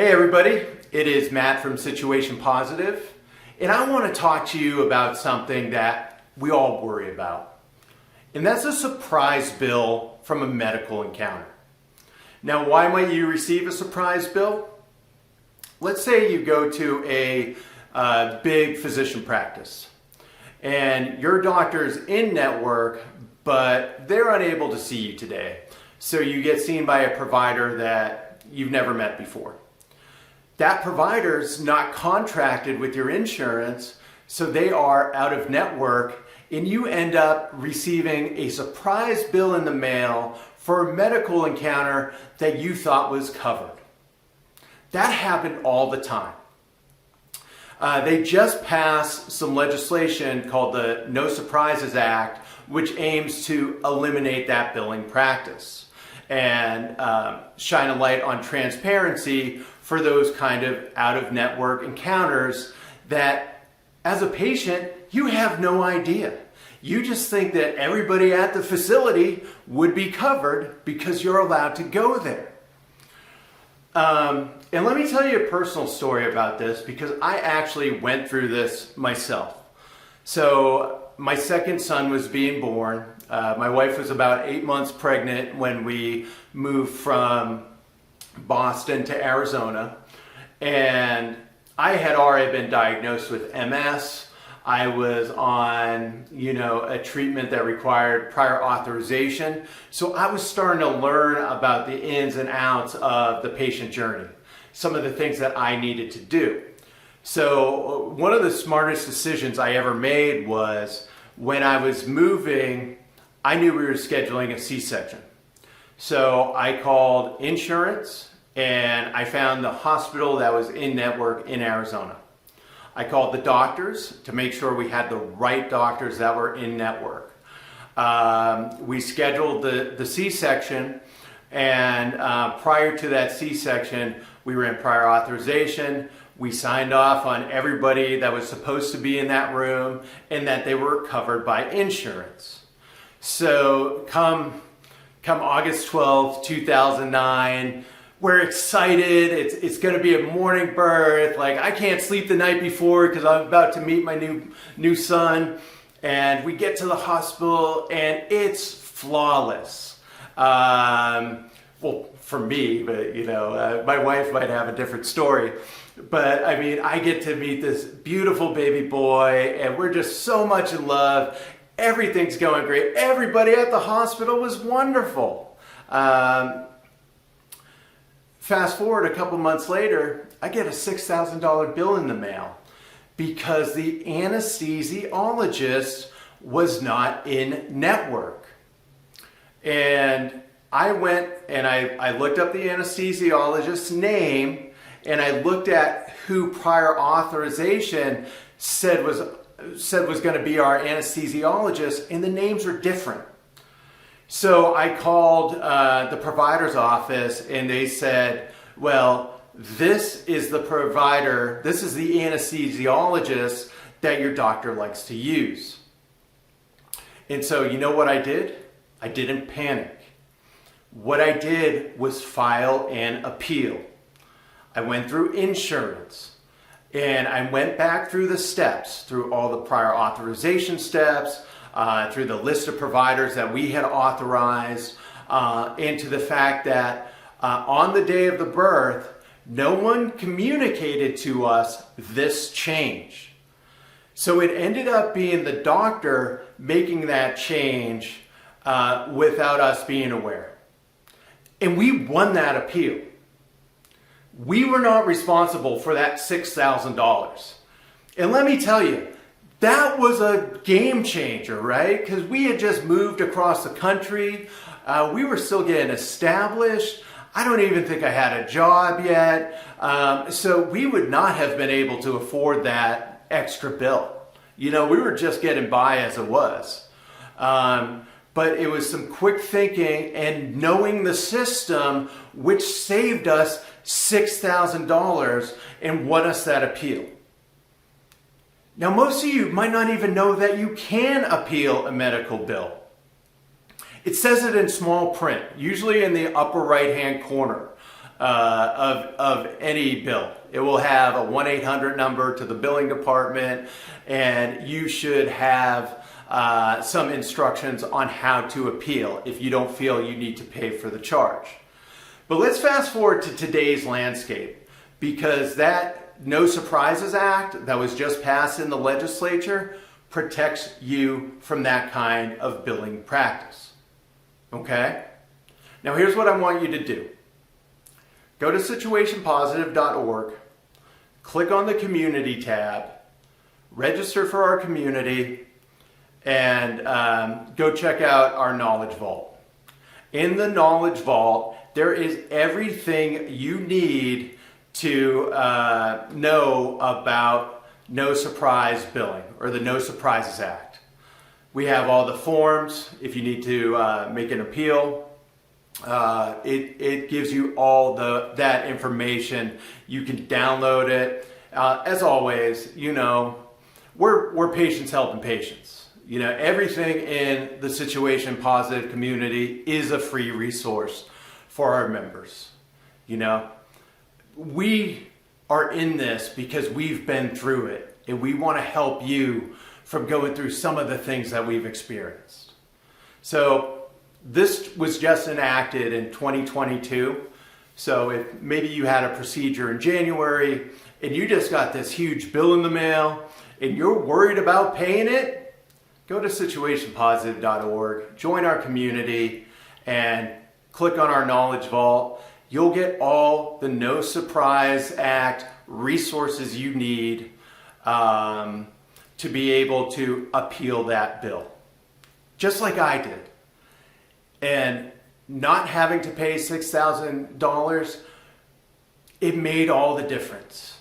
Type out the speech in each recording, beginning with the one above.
Hey everybody, it is Matt from Situation Positive, and I want to talk to you about something that we all worry about, and that's a surprise bill from a medical encounter. Now, why might you receive a surprise bill? Let's say you go to a big physician practice, and your doctor's in network, but they're unable to see you today. So you get seen by a provider that you've never met before. That provider's not contracted with your insurance, so they are out of network, and you end up receiving a surprise bill in the mail for a medical encounter that you thought was covered. That happened all the time. They just passed some legislation called the No Surprises Act, which aims to eliminate that billing practice and shine a light on transparency for those kind of out-of-network encounters that, as a patient, you have no idea. You just think that everybody at the facility would be covered because you're allowed to go there. And let me tell you a personal story about this because I actually went through this myself. So my second son was being born. My wife was about 8 months pregnant when we moved from Boston to Arizona, and I had already been diagnosed with MS. I was on, a treatment that required prior authorization. So I was starting to learn about the ins and outs of the patient journey, some of the things that I needed to do. So one of the smartest decisions I ever made was when I was moving, I knew we were scheduling a C-section. So I called insurance and I found the hospital that was in network in Arizona. I called the doctors to make sure we had the right doctors that were in network. We scheduled the C-section, and prior to that C-section, we were in prior authorization. We signed off on everybody that was supposed to be in that room and that they were covered by insurance. So come August 12th, 2009, we're excited. It's going to be a morning birth. Like, I can't sleep the night before because I'm about to meet my new son. And we get to the hospital and it's flawless. Well, for me, but my wife might have a different story. But I mean, I get to meet this beautiful baby boy and we're just so much in love. Everything's going great. Everybody at the hospital was wonderful. Fast forward a couple months later, I get a $6,000 bill in the mail because the anesthesiologist was not in network. And I went and I looked up the anesthesiologist's name and I looked at who prior authorization said was going to be our anesthesiologist, and the names are different. So I called the provider's office and they said, well, this is the provider, this is the anesthesiologist that your doctor likes to use. And so you know what I did? I didn't panic. What I did was file an appeal. I went through insurance and I went back through the steps, through all the prior authorization steps, through the list of providers that we had authorized, into the fact that on the day of the birth, no one communicated to us this change. So it ended up being the doctor making that change without us being aware. And we won that appeal. We were not responsible for that $6,000. And let me tell you, that was a game changer, right? Because we had just moved across the country. We were still getting established. I don't even think I had a job yet. So we would not have been able to afford that extra bill. We were just getting by as it was. But it was some quick thinking and knowing the system, which saved us $6,000 and won us that appeal. Now, most of you might not even know that you can appeal a medical bill. It says it in small print, usually in the upper right-hand corner. of any bill. It will have a 1-800 number to the billing department, and you should have some instructions on how to appeal if you don't feel you need to pay for the charge. But let's fast forward to today's landscape, because that No Surprises Act that was just passed in the legislature protects you from that kind of billing practice. Okay? Now here's what I want you to do. Go to situationpositive.org, click on the community tab, register for our community, and go check out our Knowledge Vault. In the Knowledge Vault, there is everything you need to know about No Surprise Billing, or the No Surprises Act. We have all the forms if you need to make an appeal. It gives you all that information. You can download it. As always, you know, we're patients helping patients. You know, everything in the Situation Positive community is a free resource for our members. You know, we are in this because we've been through it, and we want to help you from going through some of the things that we've experienced. So this was just enacted in 2022. So if maybe you had a procedure in January and you just got this huge bill in the mail and you're worried about paying it, go to situationpositive.org, join our community, and click on our Knowledge Vault. You'll get all the No Surprise Act resources you need to be able to appeal that bill, just like I did. And not having to pay $6,000, it made all the difference.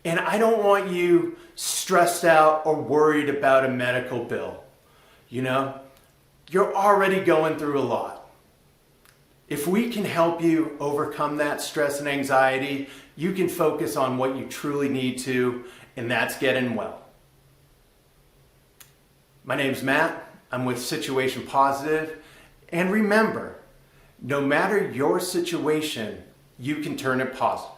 And I don't want you stressed out or worried about a medical bill. You know, you're already going through a lot. If we can help you overcome that stress and anxiety, you can focus on what you truly need to, and that's getting well. My name's Matt. I'm with Situation Positive. And remember, no matter your situation, you can turn it positive.